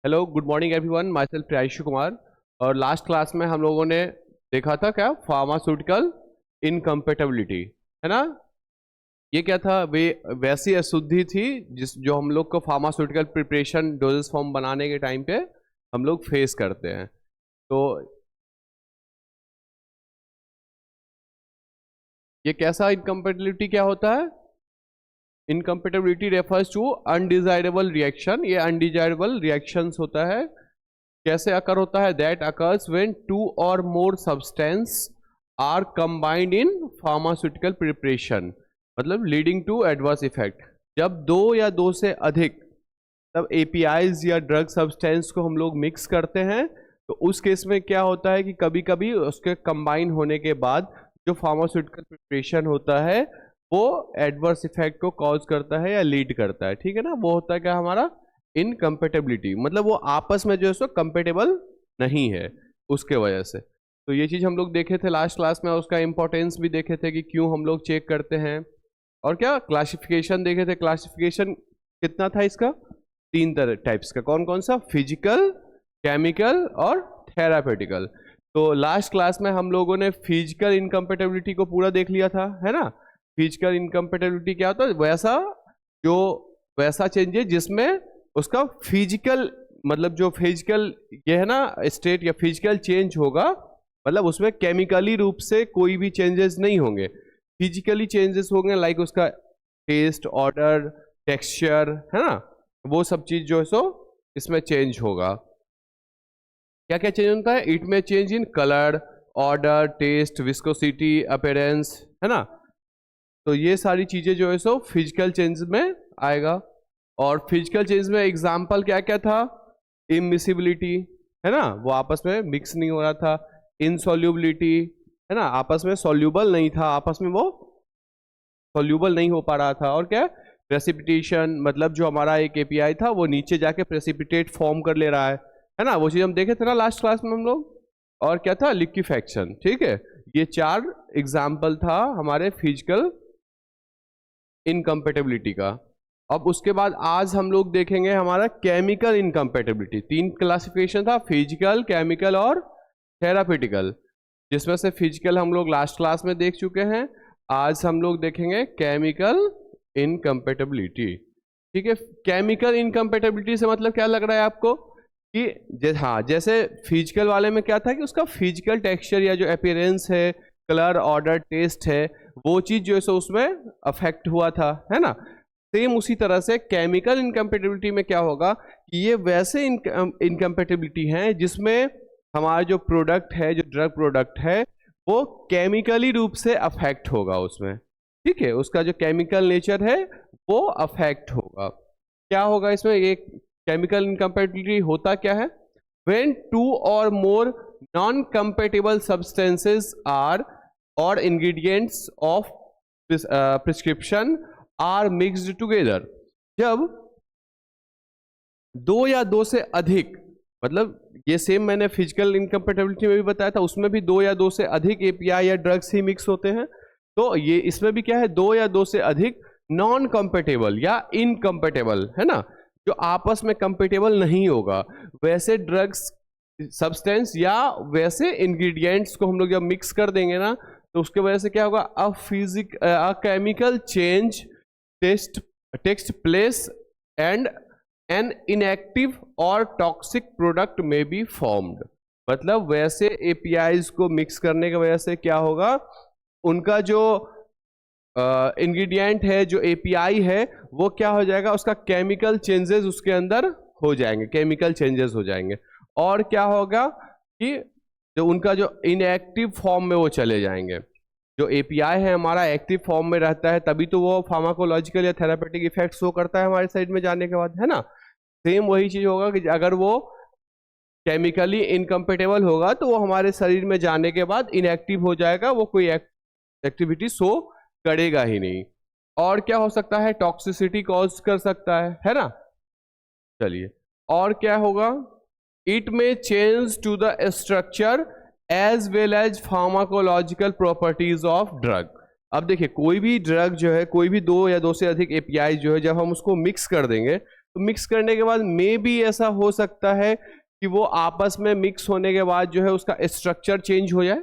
Hello good morning everyone, my self Priyanshu Kumar. और last class में हम लोगों ने देखा था क्या, फार्मास्यूटिकल इनकम्पेटेबिलिटी, है ना। ये क्या था, वे वैसी अशुद्धि थी जो हम लोग को फार्मास्यूटिकल प्रिपरेशन डोजेस फॉर्म बनाने के टाइम पे हम लोग फेस करते हैं। तो ये कैसा इनकम्पेटेबिलिटी क्या होता है? Incompatibility refers to undesirable reaction. ये अनडिजायरेबल रिएक्शंस होता है। कैसे अकर होता है? दैट अकर्स व्हेन टू और more substance are combined in pharmaceutical preparation, मतलब लीडिंग टू एडवर्स इफेक्ट। जब दो या दो से अधिक तब एपीआईज या ड्रग सब्सटेंस को हम लोग मिक्स करते हैं, तो उस केस में क्या होता है कि कभी कभी उसके कंबाइन होने के बाद जो फार्मास्यूटिकल प्रिपरेशन होता है वो एडवर्स इफेक्ट को कॉज करता है या लीड करता है। ठीक है ना, वो होता है क्या हमारा इनकम्पेटेबिलिटी, मतलब वो आपस में जो है सो कंपेटेबल नहीं है उसके वजह से। तो ये चीज़ हम लोग देखे थे लास्ट क्लास में, उसका इंपॉर्टेंस भी देखे थे कि क्यों हम लोग चेक करते हैं। और क्या क्लासिफिकेशन देखे थे। क्लासिफिकेशन कितना था इसका? तीन तरह टाइप्स का। कौन कौन सा? फिजिकल, केमिकल और थेरापेटिकल। तो लास्ट क्लास में हम लोगों ने फिजिकल इनकम्पेटेबिलिटी को पूरा देख लिया था, है ना। फिजिकल इनकम्पेटेबिलिटी क्या होता है? वैसा चेंजेस जिसमें उसका फिजिकल, मतलब जो फिजिकल ये है ना स्टेट या फिजिकल चेंज होगा, मतलब उसमें केमिकली रूप से कोई भी चेंजेस नहीं होंगे, फिजिकली चेंजेस होंगे। लाइक उसका टेस्ट, ऑर्डर, टेक्सचर, है ना, वो सब चीज जो है सो इसमें चेंज होगा। क्या क्या चेंज होता है? It may change in colour, odour, taste, viscosity, appearance, है ना। तो ये सारी चीजें जो है सो फिजिकल चेंज में आएगा। और फिजिकल चेंज में एग्जाम्पल क्या क्या था? इमिसिबिलिटी, है ना, वो आपस में मिक्स नहीं हो रहा था। इनसॉल्युबिलिटी, है ना, आपस में सॉल्यूबल नहीं था, आपस में वो सॉल्यूबल नहीं हो पा रहा था। और क्या? प्रेसिपिटेशन, मतलब जो हमारा एक एपीआई था वो नीचे जाके प्रेसिपिटेट फॉर्म कर ले रहा है ना, वो चीज हम देखे थे ना लास्ट क्लास में हम लोग। और क्या था? लिक्विफेक्शन। ठीक है, ये चार एग्जाम्पल था हमारे फिजिकल इनकम्पेटेबिलिटी का। अब उसके बाद आज हम लोग देखेंगे हमारा केमिकल इनकम्पेटेबिलिटी। तीन क्लासिफिकेशन था, फिजिकल, केमिकल और थेरापेटिकल, जिसमें से फिजिकल हम लोग लास्ट क्लास में देख चुके हैं। आज हम लोग देखेंगे केमिकल इनकम्पेटेबिलिटी। ठीक है, केमिकल इनकम्पेटेबिलिटी से मतलब क्या लग रहा है आपको कि हाँ, जैसे फिजिकल वाले में क्या था कि उसका फिजिकल टेक्सचर या जो अपीयरेंस है, कलर, ऑर्डर, टेस्ट है, वो चीज जो है सो उसमें अफेक्ट हुआ था, है ना। सेम उसी तरह से केमिकल इनकम्पेटेबिलिटी में क्या होगा कि ये वैसे इनकम्पेटेबिलिटी हैं जिसमें हमारा जो प्रोडक्ट है, जो ड्रग प्रोडक्ट है, वो केमिकली रूप से अफेक्ट होगा उसमें। ठीक है, उसका जो केमिकल नेचर है वो अफेक्ट होगा। क्या होगा इसमें? ये केमिकल इनकम्पेटेबिलिटी होता क्या है? व्हेन टू और more non compatible substances are or ingredients of prescription are mixed together. जब दो या दो से अधिक, मतलब ये सेम मैंने फिजिकल इनकम्पेटेबिलिटी में भी बताया था, उसमें भी दो या दो से अधिक एपीआई या ड्रग्स ही मिक्स होते हैं। तो ये इसमें भी क्या है? दो या दो से अधिक नॉन कंपेटेबल या इनकम्पेटेबल, है ना, जो आपस में कंपेटेबल नहीं होगा, वैसे ड्रग्स सब्सटेंस या वैसे इंग्रेडिएंट्स को हम लोग जब मिक्स कर देंगे ना, तो उसके वजह से क्या होगा? A chemical change text place and an inactive और टॉक्सिक प्रोडक्ट में बी फॉर्म्ड। मतलब वैसे एपीआईज को मिक्स करने की वजह से क्या होगा? उनका जो इंग्रेडिएंट है, जो एपीआई है, वो क्या हो जाएगा? उसका केमिकल चेंजेस उसके अंदर हो जाएंगे, केमिकल चेंजेस हो जाएंगे। और क्या होगा कि जो उनका जो इनएक्टिव फॉर्म में वो चले जाएंगे। जो एपीआई है हमारा एक्टिव फॉर्म में रहता है, तभी तो वो फार्माकोलॉजिकल या थेरापेटिक इफेक्ट शो करता है हमारे साइड में जाने के बाद, है ना। सेम वही चीज होगा कि अगर वो केमिकली इनकम्पेटेबल होगा तो वो हमारे शरीर में जाने के बाद इनएक्टिव हो जाएगा, वो कोई एक्टिविटी शो करेगा ही नहीं। और क्या हो सकता है? टॉक्सिसिटी कॉज कर सकता है ना। चलिए, और क्या होगा? It may change to the structure as well as pharmacological properties of drug. अब देखिए, कोई भी ड्रग जो है, कोई भी दो या दो से अधिक एपीआई जो है, जब हम उसको मिक्स कर देंगे तो मिक्स करने के बाद मे भी ऐसा हो सकता है कि वो आपस में मिक्स होने के बाद जो है उसका स्ट्रक्चर चेंज हो जाए,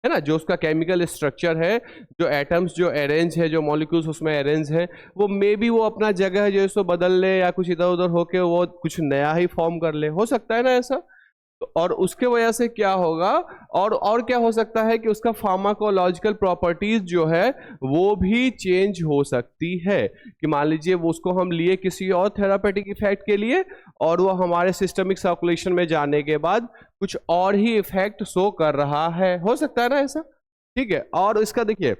है ना, जो उसका केमिकल स्ट्रक्चर है, जो एटम्स जो अरेंज है, जो मॉलिक्यूल्स उसमें अरेंज है, वो मे बी वो अपना जगह जो है सो बदल ले या कुछ इधर उधर होके वो कुछ नया ही फॉर्म कर ले, हो सकता है ना ऐसा। तो और उसके वजह से क्या होगा, और क्या हो सकता है कि उसका फार्माकोलॉजिकल प्रॉपर्टीज जो है वो भी चेंज हो सकती है, कि मान लीजिए वो उसको हम लिए किसी और थेरापेटिक इफेक्ट के लिए और वो हमारे सिस्टमिक सर्कुलेशन में जाने के बाद कुछ और ही इफेक्ट शो कर रहा है, हो सकता है ना ऐसा, ठीक है। और इसका देखिए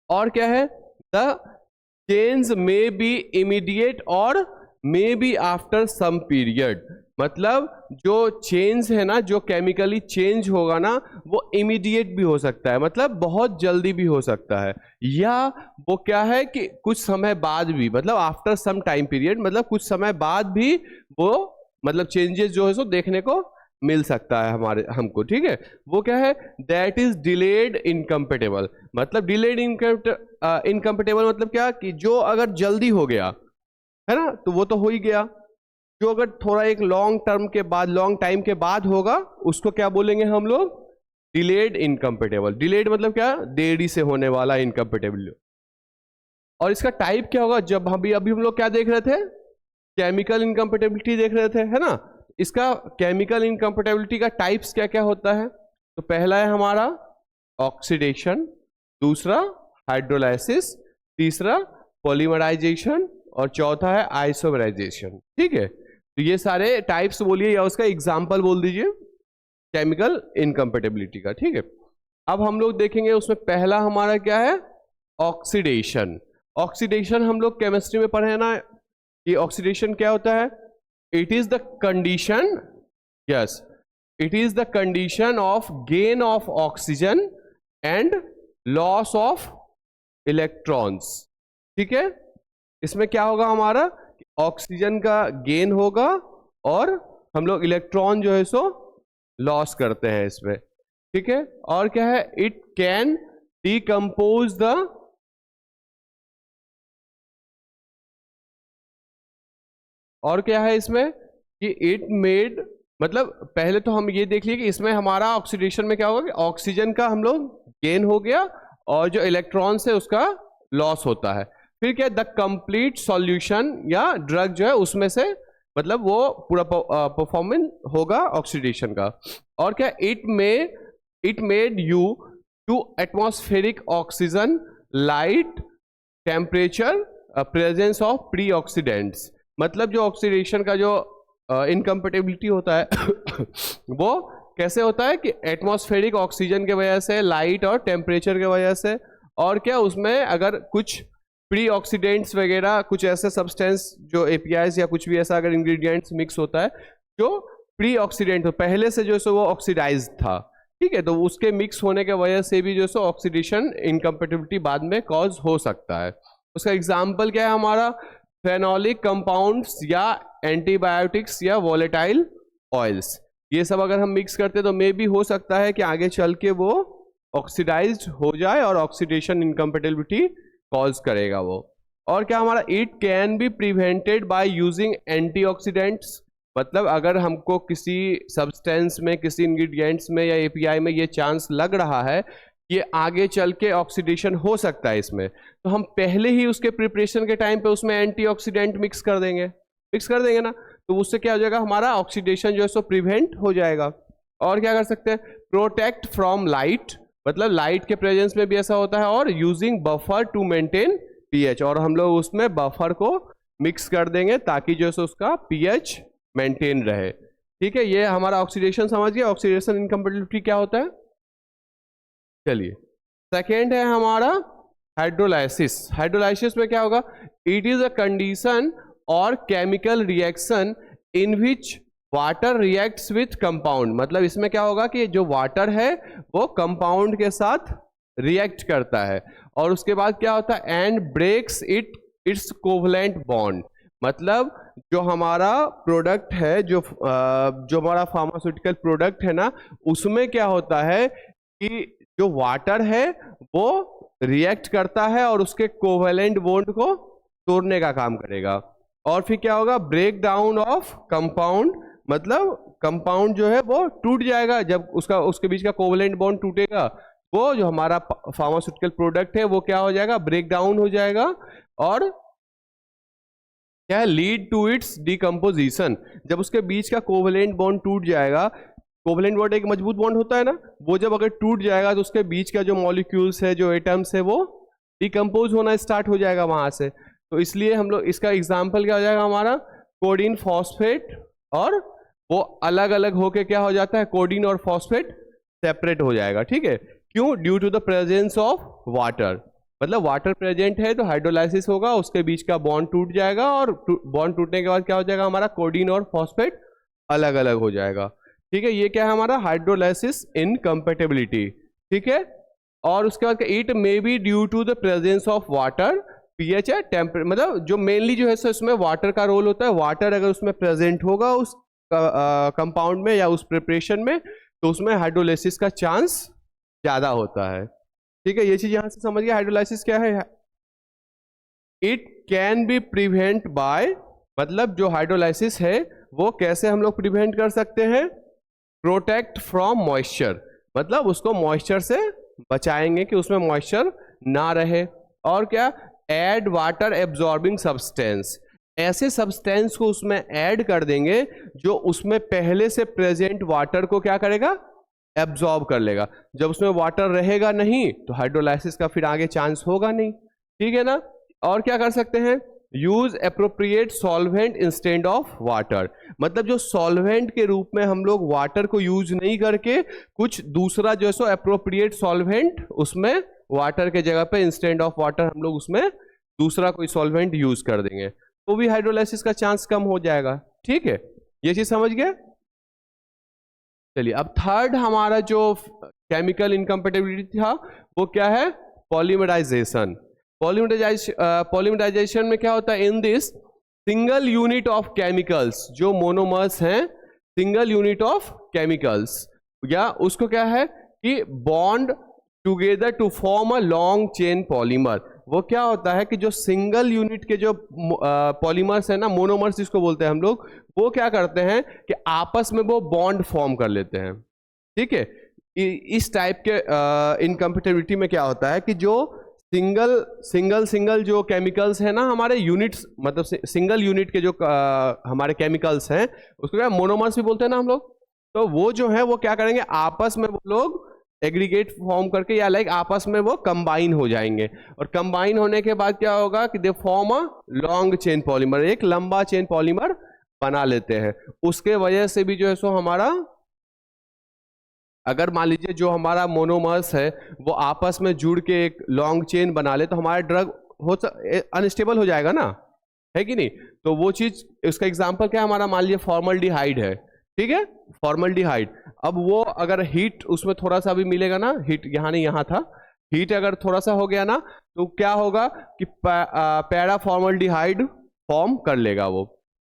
और क्या है, the change may be immediate or may be after some period, मतलब जो चेंज है ना, जो केमिकली चेंज होगा ना, वो इमीडिएट भी हो सकता है, मतलब बहुत जल्दी भी हो सकता है, या वो क्या है कि कुछ समय बाद भी, मतलब आफ्टर सम टाइम पीरियड, मतलब कुछ समय बाद भी वो मतलब चेंजेस जो है सो देखने को मिल सकता है हमको, ठीक है। वो क्या है, दैट इज डिलेड इनकम्पेटेबल, मतलब डिलेड इनकम्पेटेबल मतलब क्या कि जो अगर जल्दी हो गया है ना तो वो तो हो ही गया, जो अगर थोड़ा एक लॉन्ग टर्म के बाद, लॉन्ग टाइम के बाद होगा उसको क्या बोलेंगे हम लोग, डिलेड इनकम्पेटेबल। डिलेड मतलब क्या, देरी से होने वाला इनकम्पेटेबल। और इसका टाइप क्या होगा, जब अभी हम लोग क्या देख रहे थे, केमिकल इनकम्पेटेबिलिटी देख रहे थे, है ना। इसका केमिकल इनकम्पेटेबिलिटी का टाइप्स क्या क्या होता है, तो पहला है हमारा ऑक्सीडेशन, दूसरा हाइड्रोलाइसिस, तीसरा पॉलीमराइजेशन और चौथा है आइसोमराइजेशन, ठीक है। तो ये सारे टाइप्स बोलिए या उसका एग्जाम्पल बोल दीजिए केमिकल इनकम्पेटेबिलिटी का, ठीक है। अब हम लोग देखेंगे उसमें पहला हमारा क्या है, ऑक्सीडेशन। ऑक्सीडेशन हम लोग केमिस्ट्री में पढ़े ना, ये ऑक्सीडेशन क्या होता है, it is the condition, yes, it is the condition of gain of oxygen and loss of electrons, ठीक है। इसमें क्या होगा हमारा, ऑक्सीजन का गेन होगा और हम लोग इलेक्ट्रॉन जो है सो लॉस करते हैं इसमें, ठीक है। और क्या है, इट कैन डिकम्पोज द, और क्या है इसमें कि इट मेड, मतलब पहले तो हम ये देख लिए कि इसमें हमारा ऑक्सीडेशन में क्या होगा कि ऑक्सीजन का हम लोग गेन हो गया और जो इलेक्ट्रॉन्स है उसका लॉस होता है। फिर क्या, द कंप्लीट सॉल्यूशन या ड्रग जो है उसमें से मतलब वो पूरा परफॉर्मेंस होगा ऑक्सीडेशन का। और क्या, it made you to atmospheric oxygen, light, temperature, presence of pre oxidants, मतलब जो ऑक्सीडेशन का जो इनकम्पेटेबिलिटी होता है वो कैसे होता है कि एटमॉस्फेरिक ऑक्सीजन के वजह से, लाइट और टेम्परेचर के वजह से, और क्या उसमें अगर कुछ प्री ऑक्सीडेंट्स वगैरह, कुछ ऐसे सब्सटेंस जो एपीआईज या कुछ भी ऐसा अगर इंग्रेडिएंट्स मिक्स होता है जो प्री ऑक्सीडेंट हो, पहले से जो सो वो ऑक्सीडाइज था, ठीक है, तो उसके मिक्स होने के वजह से भी जो सो ऑक्सीडेशन इनकम्पेटेबिलिटी बाद में कॉज हो सकता है। उसका एग्जाम्पल क्या है हमारा, फेनोलिक कंपाउंड्स या एंटीबायोटिक्स या वोलेटाइल ऑयल्स, ये सब अगर हम मिक्स करते तो मे भी हो सकता है कि आगे चल के वो ऑक्सीडाइज्ड हो जाए और ऑक्सीडेशन इनकम्पेटेबिलिटी कॉज करेगा वो। और क्या हमारा, it can be prevented by using antioxidants, मतलब अगर हमको किसी सब्सटेंस में, किसी इंग्रेडिएंट्स में या एपीआई में ये चांस लग रहा है कि आगे चल के ऑक्सीडेशन हो सकता है इसमें, तो हम पहले ही उसके प्रिपरेशन के टाइम पे उसमें एंटीऑक्सीडेंट मिक्स कर देंगे ना, तो उससे क्या हो जाएगा, हमारा ऑक्सीडेशन जो है सो प्रिवेंट हो जाएगा। और क्या कर सकते हैं, प्रोटेक्ट फ्रॉम लाइट, मतलब लाइट के प्रेजेंस में भी ऐसा होता है, और using buffer to maintain pH, और हम लोग उसमें बफर को मिक्स कर देंगे ताकि जो है उसका पीएच मेंटेन रहे, ठीक है। ये हमारा ऑक्सीडेशन समझिए, ऑक्सीडेशन इनकम्पेटेबिलिटी क्या होता है। चलिए सेकेंड है हमारा हाइड्रोलाइसिस। हाइड्रोलाइसिस में क्या होगा, इट इज अ कंडीशन और chemical reaction in which water reacts with compound, मतलब इसमें क्या होगा कि जो वाटर है वो कंपाउंड के साथ रिएक्ट करता है और उसके बाद क्या होता है, and breaks its covalent bond, मतलब जो हमारा प्रोडक्ट है, जो हमारा फार्मास्यूटिकल प्रोडक्ट है ना, उसमें क्या होता है कि जो वाटर है वो रिएक्ट करता है और उसके कोवलेंट बॉन्ड को तोड़ने का काम करेगा। और फिर क्या होगा, ब्रेक डाउन ऑफ कंपाउंड, मतलब कंपाउंड जो है वो टूट जाएगा। जब उसके बीच का कोवलेंट बॉन्ड टूटेगा, वो जो हमारा फार्मास्यूटिकल प्रोडक्ट है वो क्या हो जाएगा, ब्रेक डाउन हो जाएगा और क्या है, लीड टू इट्स डिकम्पोजिशन। जब उसके बीच का कोवलेंट बॉन्ड टूट जाएगा, कोवलेंट बॉन्ड एक मजबूत बॉन्ड होता है ना, वो जब अगर टूट जाएगा तो उसके बीच का जो मॉलिक्यूल्स है, जो एटम्स है, वो डिकम्पोज होना स्टार्ट हो जाएगा वहां से। तो इसलिए हम लोग इसका एग्जाम्पल क्या हो जाएगा हमारा, कोडीन फॉस्फेट, और वो अलग अलग होके क्या हो जाता है, कोडीन और फॉस्फेट सेपरेट हो जाएगा। ठीक है, क्यों, due to the presence of water, मतलब वाटर प्रेजेंट है तो हाइड्रोलाइसिस होगा, उसके बीच का बॉन्ड टूट जाएगा और बॉन्ड टूटने के बाद क्या हो जाएगा, हमारा कोडीन और फॉस्फेट अलग अलग हो जाएगा। ठीक है, ये क्या है हमारा हाइड्रोलाइसिस इनकम्पेटिबिलिटी। ठीक है, और उसके बाद it may be due to the presence of water, pH है टेम्परेचर, मतलब जो मेनली जो है सो इसमें वाटर का रोल होता है। वाटर अगर उसमें प्रेजेंट होगा उस कंपाउंड में या उस प्रिपरेशन में, तो उसमें हाइड्रोलाइसिस का चांस ज्यादा होता है। ठीक है, ये चीज यहां से समझ गया। हाइड्रोलाइसिस क्या है, it can be prevent by, मतलब जो हाइड्रोलाइसिस है वो कैसे हम लोग प्रिवेंट कर सकते हैं, प्रोटेक्ट फ्रॉम मॉइस्चर, मतलब उसको मॉइस्चर से बचाएंगे कि उसमें मॉइस्चर ना रहे। और क्या, ऐड वाटर एब्जॉर्बिंग सब्सटेंस, ऐसे सब्सटेंस को उसमें ऐड कर देंगे जो उसमें पहले से प्रेजेंट वाटर को क्या करेगा, एब्जॉर्ब कर लेगा। जब उसमें वाटर रहेगा नहीं तो हाइड्रोलाइसिस का फिर आगे चांस होगा नहीं। ठीक है ना। और क्या कर सकते हैं, use appropriate solvent instead of water, मतलब जो सॉल्वेंट के रूप में हम लोग वाटर को यूज नहीं करके कुछ दूसरा जो है सो एप्रोप्रिएट सॉल्वेंट उसमें वाटर के जगह पे इंस्टेड ऑफ वाटर हम लोग उसमें दूसरा कोई सॉल्वेंट यूज कर देंगे, तो भी हाइड्रोलाइसिस का चांस कम हो जाएगा। ठीक है, ये चीज समझ गए। चलिए, अब थर्ड हमारा जो केमिकल इनकम्पेटिबिलिटी था वो क्या है, पॉलीमराइजेशन। पॉलीमराइजेशन में क्या होता है, in this single unit of chemicals, जो मोनोमर्स हैं, सिंगल यूनिट ऑफ केमिकल्स, या उसको क्या है कि bond together to form a long chain polymer. वो क्या होता है कि जो सिंगल यूनिट के जो पॉलीमर्स है ना, मोनोमर्स जिसको बोलते हैं हम लोग, वो क्या करते हैं कि आपस में वो बॉन्ड फॉर्म कर लेते हैं। ठीक है, इस टाइप के इनकम्पेटिबिलिटी में क्या होता है कि जो सिंगल जो केमिकल्स है ना हमारे यूनिट्स, मतलब सिंगल यूनिट के जो हमारे केमिकल्स हैं उसको क्या मोनोमर्स भी बोलते हैं ना हम लोग, तो वो जो है वो क्या करेंगे, आपस में वो लोग एग्रीगेट फॉर्म करके या लाइक आपस में वो कंबाइन हो जाएंगे, और कंबाइन होने के बाद क्या होगा कि they form a long chain polymer, एक लंबा चेन पॉलीमर बना लेते हैं। उसके वजह से भी जो है सो हमारा, अगर मान लीजिए जो हमारा मोनोमर्स है वो आपस में जुड़ के एक लॉन्ग चेन बना ले, तो हमारा ड्रग अनस्टेबल हो जाएगा ना, है कि नहीं। तो वो चीज, उसका एग्जांपल क्या है हमारा, मान लीजिए फॉर्मल्डिहाइड है, ठीक है, फॉर्मल्डिहाइड। अब वो अगर हीट उसमें थोड़ा सा भी मिलेगा ना, हीट यहाँ नहीं यहाँ था, हीट अगर थोड़ा सा हो गया ना तो क्या होगा कि पैरा फॉर्मल्डिहाइड फॉर्म कर लेगा वो।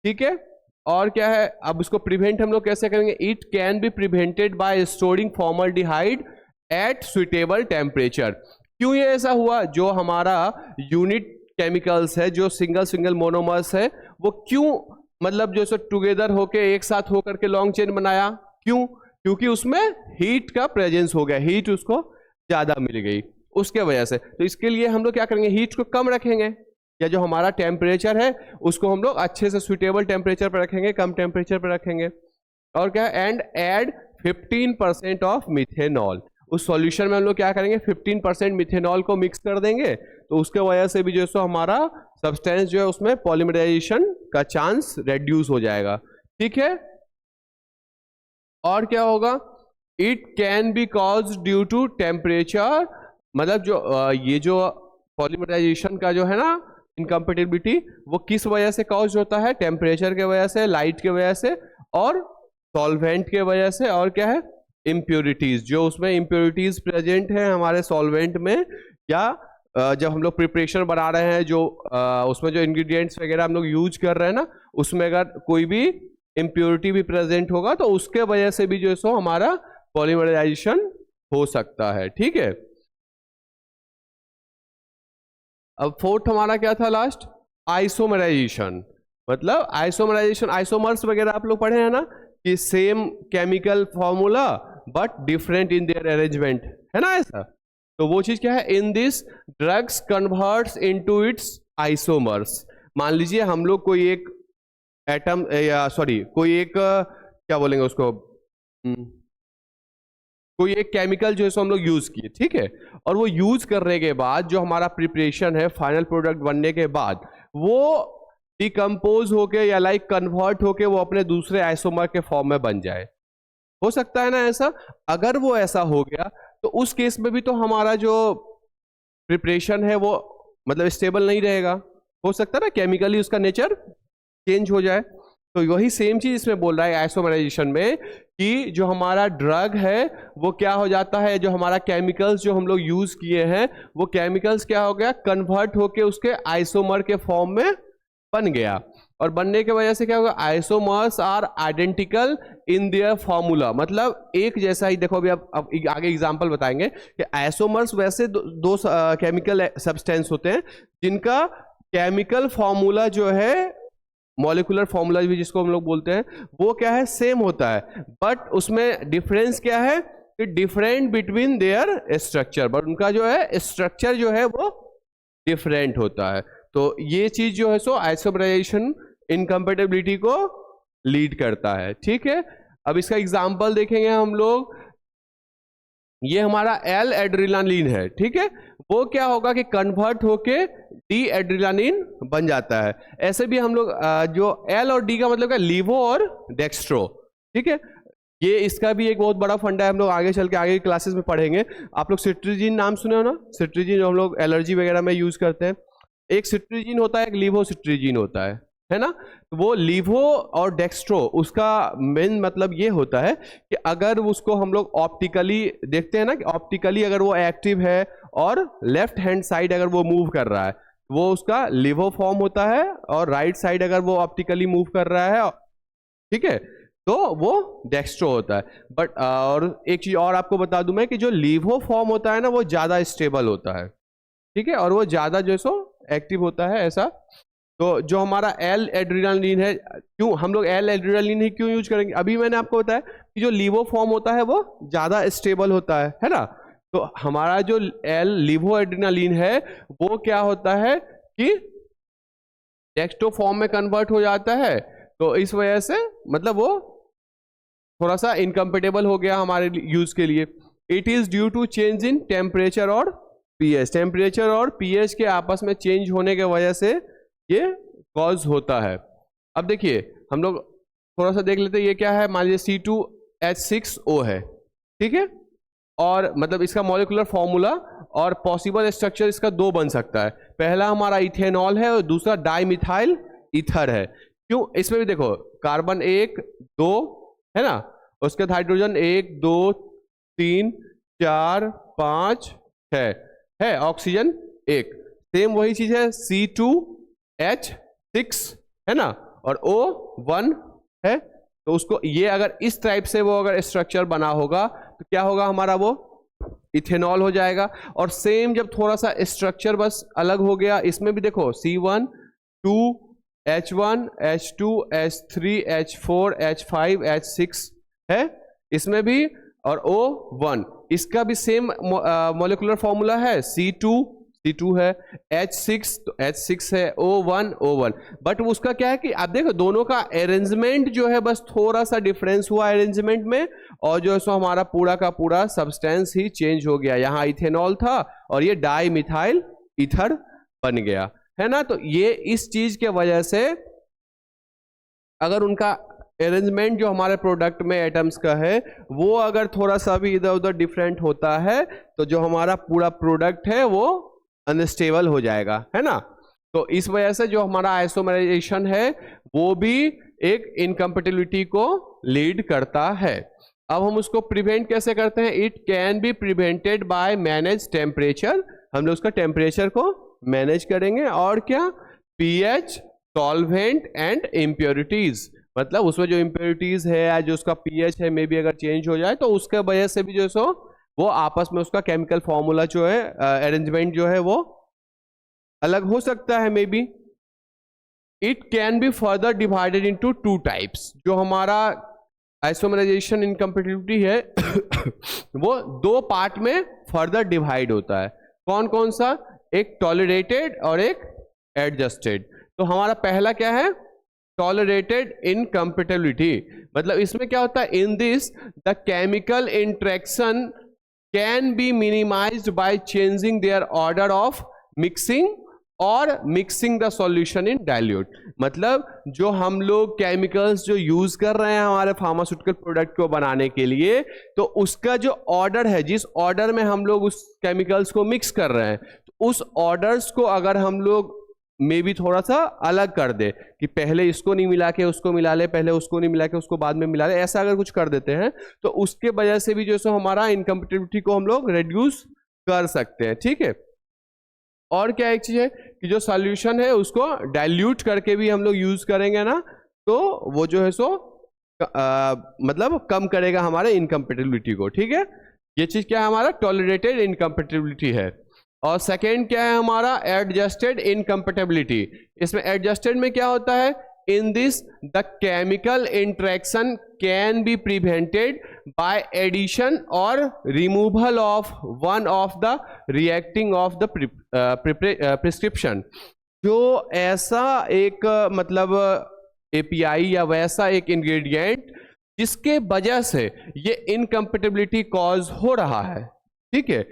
ठीक है, और क्या है, अब इसको प्रिवेंट हम लोग कैसे करेंगे, it can be prevented by storing formaldehyde at suitable temperature. क्यों ये ऐसा हुआ, जो हमारा यूनिट केमिकल्स है, जो सिंगल मोनोमर्स है, वो क्यों मतलब जो टुगेदर होके एक साथ होकर के लॉन्ग चेन बनाया, क्यों, क्योंकि उसमें हीट का प्रेजेंस हो गया, हीट उसको ज्यादा मिल गई उसके वजह से। तो इसके लिए हम लोग क्या करेंगे, हीट को कम रखेंगे, या जो हमारा टेम्परेचर है उसको हम लोग अच्छे से सुइटेबल टेम्परेचर पर रखेंगे, कम टेम्परेचर पर रखेंगे। और क्या, एंड ऐड 15% ऑफ मिथेनॉल। उस सॉल्यूशन में हम लोग क्या करेंगे, 15% मिथेनॉल को मिक्स कर देंगे, तो उसके वजह से भी जो है हमारा सब्सटेंस जो है उसमें पॉलीमराइजेशन का चांस रेड्यूस हो जाएगा। ठीक है, और क्या होगा, it can be cause due to temperature, मतलब जो ये जो पॉलीमराइजेशन का जो है ना इनकम्पेटिबिलिटी, वो किस वजह से कॉज होता है, टेम्परेचर के वजह से, लाइट के वजह से, और सॉल्वेंट के वजह से, और क्या है, इम्प्योरिटीज, जो उसमें इम्प्योरिटीज प्रेजेंट है हमारे सॉल्वेंट में, या जब हम लोग प्रिपरेशन बना रहे हैं, जो उसमें जो इंग्रेडिएंट्स वगैरह हम लोग यूज कर रहे हैं ना, उसमें अगर कोई भी इम्प्योरिटी भी प्रेजेंट होगा तो उसके वजह से भी जो है सो हमारा पॉलीमराइजेशन हो सकता है। ठीक है, अब फोर्थ हमारा क्या था लास्ट, आइसोमराइजेशन। मतलब आइसोमराइजेशन, आइसोमर्स वगैरह आप लोग पढ़े हैं ना, कि same chemical formula but different in their arrangement, है ना ऐसा। तो वो चीज क्या है, in this drugs converts into its isomers. मान लीजिए हम लोग कोई एक एटम या सॉरी कोई एक क्या बोलेंगे उसको, कोई एक केमिकल जो है सो हम लोग यूज किए, ठीक है, और वो यूज करने के बाद जो हमारा प्रिपरेशन है फाइनल प्रोडक्ट बनने के बाद वो डिकम्पोज होके या लाइक कन्वर्ट होके वो अपने दूसरे आइसोमर के फॉर्म में बन जाए। हो सकता है ना ऐसा। अगर वो ऐसा हो गया तो उस केस में भी तो हमारा जो प्रिपरेशन है वो मतलब स्टेबल नहीं रहेगा। हो सकता है ना केमिकली उसका नेचर चेंज हो जाए। तो वही सेम चीज इसमें बोल रहा है आइसोमराइजेशन में, कि जो हमारा ड्रग है वो क्या हो जाता है, जो हमारा केमिकल्स जो हम लोग यूज किए हैं वो केमिकल्स क्या हो गया, कन्वर्ट होके उसके आइसोमर के फॉर्म में बन गया। और बनने की वजह से क्या होगा, isomers are identical in their formula, मतलब एक जैसा ही। देखो अभी अब आगे एग्जांपल बताएंगे कि आइसोमर्स वैसे दो केमिकल सब्सटेंस होते हैं जिनका केमिकल फॉर्मूला जो है, मॉलिक्यूलर फॉर्मूला भी जिसको हम लोग बोलते हैं, वो क्या है, सेम होता है, बट उसमें डिफरेंस क्या है कि different between their structure, but उनका जो है स्ट्रक्चर जो है वो डिफरेंट होता है। तो ये चीज जो है सो आइसोमराइजेशन इनकम्पेटिबिलिटी को लीड करता है, ठीक है। अब इसका एग्जांपल देखेंगे हम लोग। ये हमारा एल एड्रिनालिन है, ठीक है, वो क्या होगा कि कन्वर्ट होके डी एड्रिनालिन बन जाता है। ऐसे भी हम लोग जो एल और डी का मतलब है लीवो और डेक्स्ट्रो, ठीक है। ये इसका भी एक बहुत बड़ा फंडा है, हम लोग आगे चल के आगे क्लासेस में पढ़ेंगे। आप लोग सिट्रीजिन नाम सुने हो ना, सिट्रीजिन जो हम लोग एलर्जी वगैरह में यूज करते हैं। एक सिट्रीजिन होता है, एक लीवो सिट्रीजिन होता है ना। तो वो लीवो और डेक्स्ट्रो, उसका मेन मतलब ये होता है कि अगर उसको हम लोग ऑप्टिकली देखते हैं ना, कि ऑप्टिकली अगर वो एक्टिव है और लेफ्ट हैंड साइड अगर वो मूव कर रहा है वो उसका लीवो फॉर्म होता है, और राइट साइड अगर वो ऑप्टिकली मूव कर रहा है, ठीक है, तो वो डेक्स्ट्रो होता है। बट और एक चीज और आपको बता दूं मैं कि जो लीवो फॉर्म होता है ना वो ज्यादा स्टेबल होता है, ठीक है, और वो ज्यादा जो सो एक्टिव होता है ऐसा। तो जो हमारा एल एड्रिनालिन है, क्यों हम लोग एल एड्रिनालिन ही क्यों यूज करेंगे, अभी मैंने आपको बताया कि जो लीवो फॉर्म होता है वो ज्यादा स्टेबल होता है ना। तो हमारा जो एल लीवो एड्रिनालिन है वो क्या होता है कि डेक्स्ट्रो फॉर्म में कन्वर्ट हो जाता है। तो इस वजह से मतलब वो थोड़ा सा इनकम्पेटेबल हो गया हमारे यूज के लिए। It is due to change in temperature और पीएच, टेम्परेचर और पीएच के आपस में चेंज होने के वजह से ये कॉज होता है। अब देखिए हम लोग थोड़ा सा देख लेते हैं, ये क्या है, मान लीजिए C2H6O है, ठीक है, और मतलब इसका मॉलिक्यूलर फॉर्मूला और पॉसिबल स्ट्रक्चर इसका दो बन सकता है। पहला हमारा इथेनॉल है और दूसरा डाइमिथाइल ईथर है। क्यों, इसमें भी देखो कार्बन 1 2 है ना, उसके बाद हाइड्रोजन 1 2 3 4 5 6 है, ऑक्सीजन 1। सेम वही चीज है, C2H6 है ना, और O1 है। तो उसको ये अगर इस टाइप से वो अगर स्ट्रक्चर बना होगा तो क्या होगा हमारा, वो इथेनॉल हो जाएगा। और सेम जब थोड़ा सा स्ट्रक्चर बस अलग हो गया, इसमें भी देखो C1 2 H1 H2 H3 H4 H5 H6 है इसमें भी, और O1 इसका भी सेम मॉलिक्यूलर फॉर्मूला है, C2 है, H6 तो H6 है, O1 बट उसका क्या है कि आप देखो दोनों का अरेंजमेंट जो है बस थोड़ा सा डिफरेंस हुआ अरेंजमेंट में, और जो है सो हमारा पूरा का पूरा सब्सटेंस ही चेंज हो गया। यहाँ इथेनॉल था और ये डाई मिथाइल ईथर बन गया, है ना। तो ये इस चीज के वजह से अगर उनका अरेंजमेंट जो हमारे प्रोडक्ट में एटम्स का है वो अगर थोड़ा सा भी इधर उधर डिफरेंट होता है तो जो हमारा पूरा प्रोडक्ट है वो अनस्टेबल हो जाएगा, है ना। तो इस वजह से जो हमारा आइसोमराइजेशन है वो भी एक इनकम्पेटिबिलिटी को लीड करता है। अब हम उसको प्रिवेंट कैसे करते हैं, it can be prevented bye manage temperature. हम लोग उसका टेम्परेचर को मैनेज करेंगे, और क्या, पीएच, सॉल्वेंट एंड इम्प्योरिटीज, मतलब उसमें जो इम्प्योरिटीज है या जो उसका पीएच है मे बी अगर चेंज हो जाए तो उसके वजह से भी जो है सो वो आपस में उसका केमिकल फॉर्मूला जो है अरेंजमेंट जो है वो अलग हो सकता है may be. It can be further divided into 2 types. जो हमारा आइसोमराइजेशन इनकम्पेटिबिलिटी है वो 2 पार्ट में फर्दर डिवाइड होता है। कौन कौन सा? एक टॉलरेटेड और एक एडजस्टेड। तो हमारा पहला क्या है? Tolerated incompatibility. मतलब इसमें क्या होता है? In this the chemical interaction can be minimized by changing their order of mixing or mixing the solution in dilute. मतलब जो हम लोग केमिकल्स जो यूज कर रहे हैं हमारे फार्मास्यूटिकल प्रोडक्ट को बनाने के लिए, तो उसका जो ऑर्डर है, जिस ऑर्डर में हम लोग उस केमिकल्स को मिक्स कर रहे हैं, तो उस ऑर्डर्स को अगर हम लोग मे भी थोड़ा सा अलग कर दे कि पहले इसको नहीं मिला के उसको मिला ले, पहले उसको नहीं मिला के उसको बाद में मिला ले, ऐसा अगर कुछ कर देते हैं तो उसके वजह से भी जो है हमारा इनकम्पेटिबिलिटी को हम लोग रिड्यूस कर सकते हैं। ठीक है। और क्या एक चीज है कि जो सॉल्यूशन है उसको डाइल्यूट करके भी हम लोग यूज करेंगे ना, तो वो जो है मतलब कम करेगा हमारे इनकम्पेटिबिलिटी को। ठीक है। ये चीज क्या है? हमारा टॉलरेटेड इनकम्पेटिबिलिटी है। और सेकेंड क्या है? हमारा एडजस्टेड इनकम्पेटिबिलिटी। इसमें एडजस्टेड में क्या होता है? In this the chemical interaction can be prevented by addition or removal of one of the reacting of the prescription. जो ऐसा एक मतलब एपीआई या वैसा एक इंग्रेडिएंट जिसके वजह से ये इनकम्पेटिबिलिटी कॉज हो रहा है, ठीक है,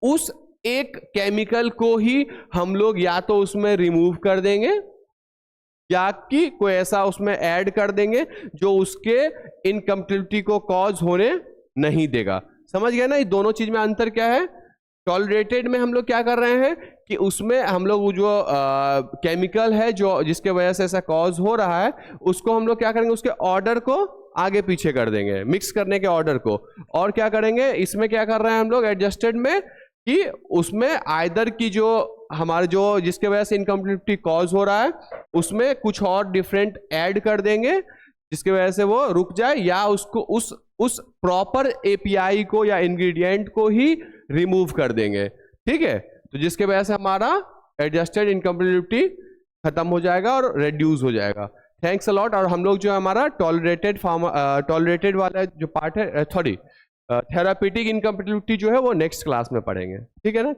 उस एक केमिकल को ही हम लोग या तो उसमें रिमूव कर देंगे या कि कोई ऐसा उसमें ऐड कर देंगे जो उसके इनकम्पेटिबिलिटी को कॉज होने नहीं देगा। समझ गया ना? ये दोनों चीज में अंतर क्या है? टॉलरेटेड में हम लोग क्या कर रहे हैं कि उसमें हम लोग जो केमिकल है जो जिसके वजह से ऐसा कॉज हो रहा है, उसको हम लोग क्या करेंगे? उसके ऑर्डर को आगे पीछे कर देंगे, मिक्स करने के ऑर्डर को। और क्या करेंगे? इसमें क्या कर रहे हैं हम लोग एडजस्टेड में कि उसमें आइदर की जो हमारे जो जिसके वजह से इनकम्पेटिबिलिटी कॉज हो रहा है उसमें कुछ और डिफरेंट ऐड कर देंगे जिसके वजह से वो रुक जाए, या उसको उस प्रॉपर एपीआई को या इंग्रेडिएंट को ही रिमूव कर देंगे। ठीक है। तो जिसके वजह से हमारा एडजस्टेड इनकम्पेटिबिलिटी खत्म हो जाएगा और रिड्यूस हो जाएगा। Thanks a lot. और हम लोग जो है हमारा टॉलरेटेड वाला जो पार्ट है, थेरापीटिक इनकम्पेटिबिलिटी जो है वो नेक्स्ट क्लास में पढ़ेंगे। ठीक है ना?